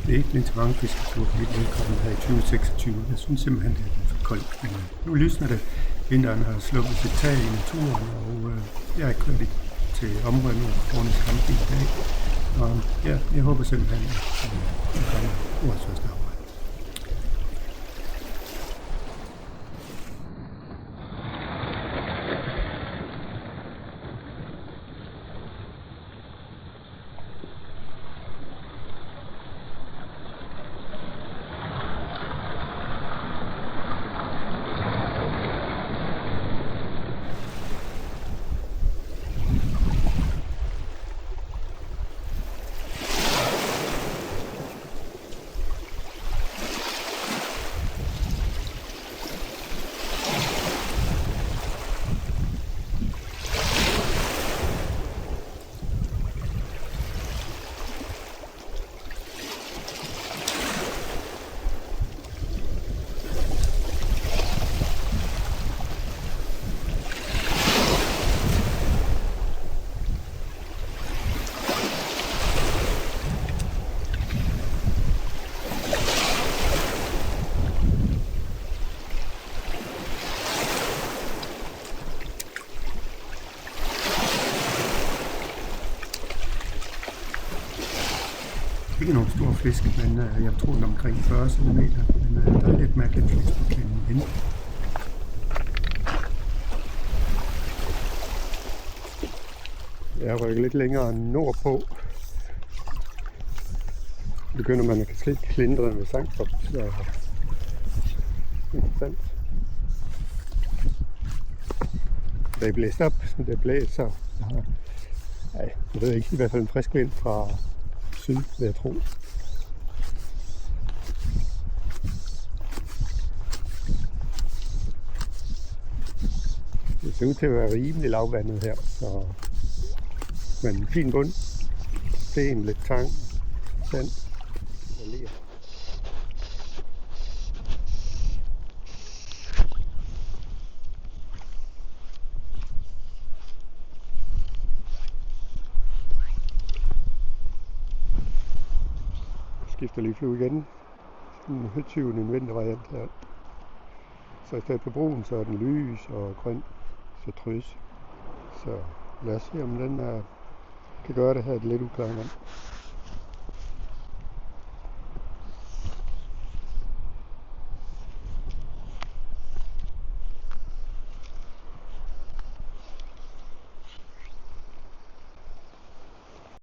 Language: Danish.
Det er ikke blevet til mange fisketure på helt velkommen her i 2026. Jeg synes simpelthen, det er blevet for koldt. Men nu lysner det. Vinteren har sluppet sit tag i naturen, og jeg er kørt til området nu på Bornes Camping i dag. Og ja, jeg håber simpelthen, at det kommer årets første arbejde. Ikke nogen stor fisk, men jeg tror den omkring 40 cm. Men der er lidt mærkeligt fisk på klinden igen. Jeg rykker lidt længere nordpå. Begynder man at se klindrene ved Sangstrup. Det er interessant. Det er blæst op, men det blæser. Jeg ved ikke, i hvert fald en frisk vind fra syd, vil jeg tro. Det ser ud til at være rimelig lavvandet her, så men en fin bund, sten, lidt tang, sand og ler. Skifter lige flue igen. En høtyvende en vintervariant her. Så i stedet for brun, så er den lys og grøn, så trøs. Så lad os se, om den kan gøre det her lidt uklart.